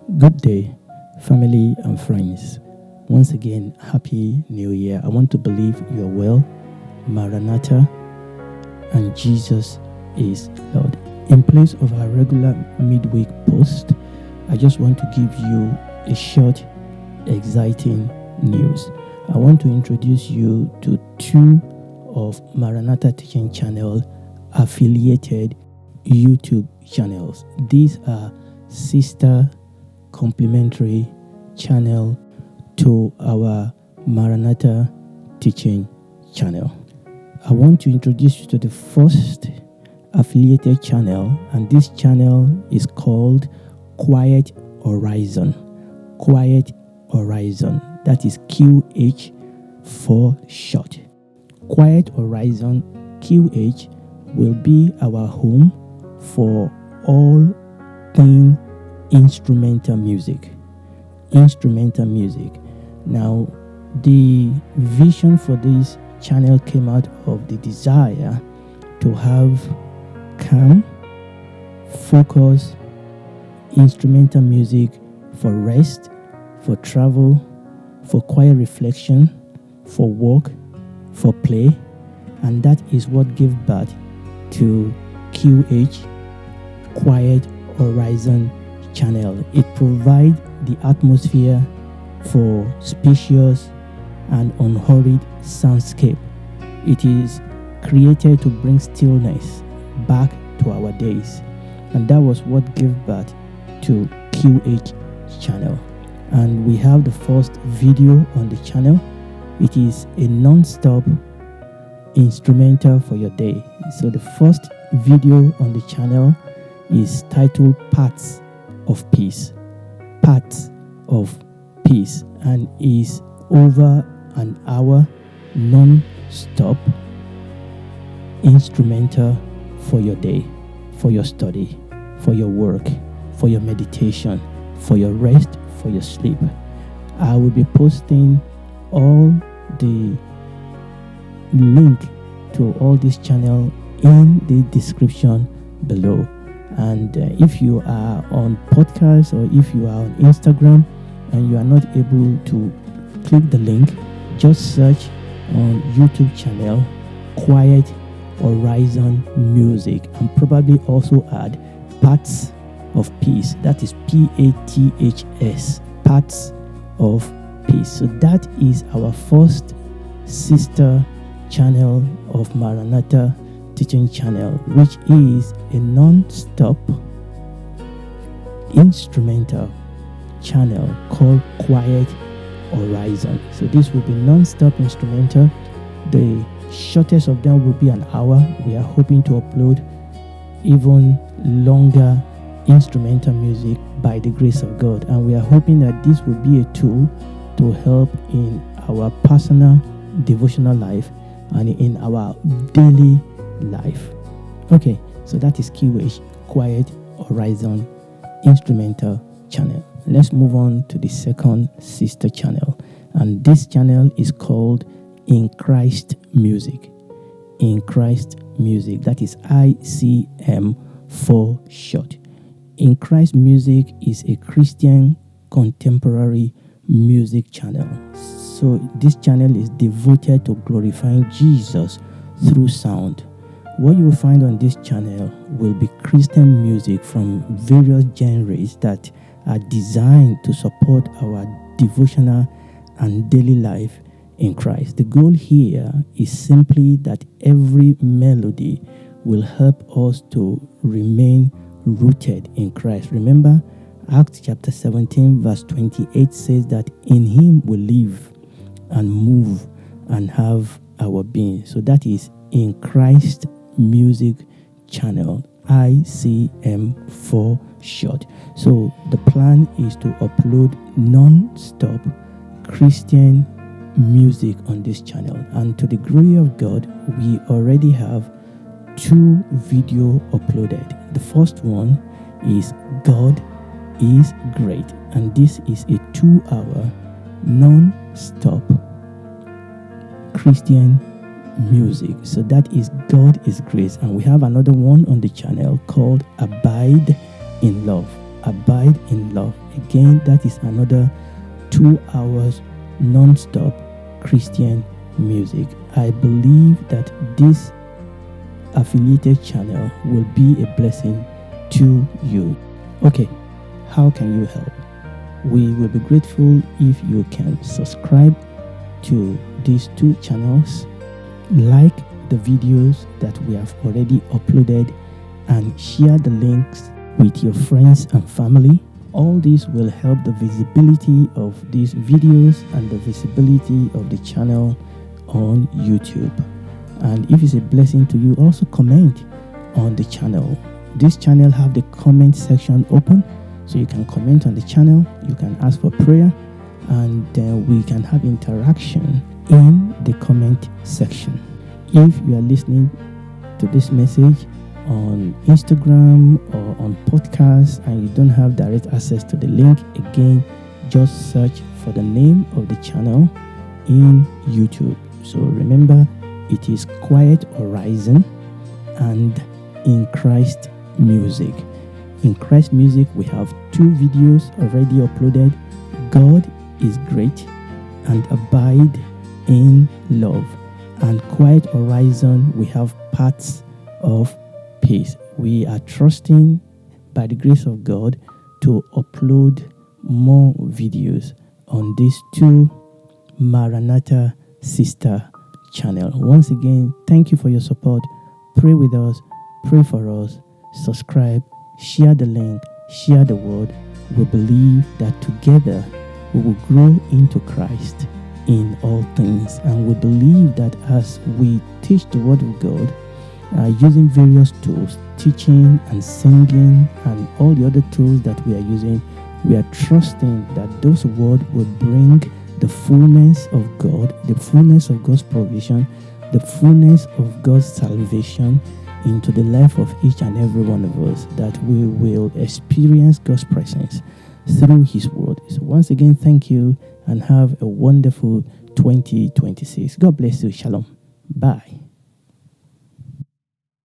Good day, family and friends. Once again, Happy New Year. I want to believe you're well. Maranatha, and Jesus is Lord. In place of our regular midweek post, I just want to give you a short, exciting news. I want to introduce you to two of Maranatha Teaching Channel affiliated YouTube channels. These are sister complementary channel to our Maranatha Teaching Channel. I want to introduce you to the first affiliated channel, and this channel is called Quiet Horizon. Quiet Horizon. That is QH for short. Quiet Horizon QH will be our home for all things instrumental music. Instrumental music. Now, the vision for this channel came out of the desire to have calm, focus, instrumental music for rest, for travel, for quiet reflection, for work, for play, and that is what gave birth to QH, Quiet Horizon channel. It provides the atmosphere for spacious and unhurried soundscape. It is created to bring stillness back to our days, and that was what gave birth to QH channel. And we have the first video on the channel. It is a non-stop instrumental for your day. So the first video on the channel is titled Parts of Peace. Parts of Peace, and is over an hour non-stop instrumental for your day, for your study, for your work, for your meditation, for your rest, for your sleep. I will be posting all the link to all this channel in the description below. And if you are on podcast or if you are on Instagram and you are not able to click the link, just search on YouTube channel Quiet Horizon Music, and probably also add Parts of Peace. That is PATHS, Parts of Peace. So that is our first sister channel of Maranatha Teaching Channel, which is a non-stop instrumental channel called Quiet Horizon. So this will be non-stop instrumental. The shortest of them will be an hour. We are hoping to upload even longer instrumental music by the grace of God, and we are hoping that this will be a tool to help in our personal devotional life and in our daily life. Okay, so that is QH, Quiet Horizon Instrumental Channel. Let's move on to the second sister channel, and this channel is called In Christ Music. In Christ Music, that is ICM for short. In Christ Music is a Christian contemporary music channel. So this channel is devoted to glorifying Jesus through sound. What you will find on this channel will be Christian music from various genres that are designed to support our devotional and daily life in Christ. The goal here is simply that every melody will help us to remain rooted in Christ. Remember, Acts chapter 17 verse 28 says that in him we live and move and have our being. So that is In Christ Music Channel, ICM for short. So the plan is to upload non-stop Christian music on this channel, and to the glory of God, we already have 2 video uploaded. The first one is God is Great, and this is a 2-hour non-stop Christian music. So that is God is Grace. And we have another one on the channel called Abide in Love. Abide in Love. again, that is another 2 hours non-stop Christian music. I believe that this affiliated channel will be a blessing to you. Okay, how can you help? We will be grateful if you can subscribe to these 2 channels, like the videos that we have already uploaded, and share the links with your friends and family. All this will help the visibility of these videos and the visibility of the channel on YouTube. And if it's a blessing to you, also comment on the channel. This channel have the comment section open, so you can comment on the channel, you can ask for prayer, and then we can have interaction in the comment section. If you are listening to this message on Instagram or on podcast and you don't have direct access to the link, again, just search for the name of the channel in YouTube. So remember, it is Quiet Horizon and In Christ Music. In Christ Music, we have 2 videos already uploaded: God is Great and Abide in Love. And Quiet Horizon, we have Parts of Peace. We are trusting, by the grace of God, to upload more videos on these 2 Maranatha sister channel. Once again, thank you for your support. Pray with us, pray for us, subscribe, share the link, share the word. We believe that together we will grow into Christ in all things, and we believe that as we teach the word of God, using various tools, teaching and singing and all the other tools that we are using, we are trusting that those words will bring the fullness of God, the fullness of God's provision, the fullness of God's salvation into the life of each and every one of us, that we will experience God's presence through His word. So once again, thank you and have a wonderful 2026. God bless you. Shalom. Bye.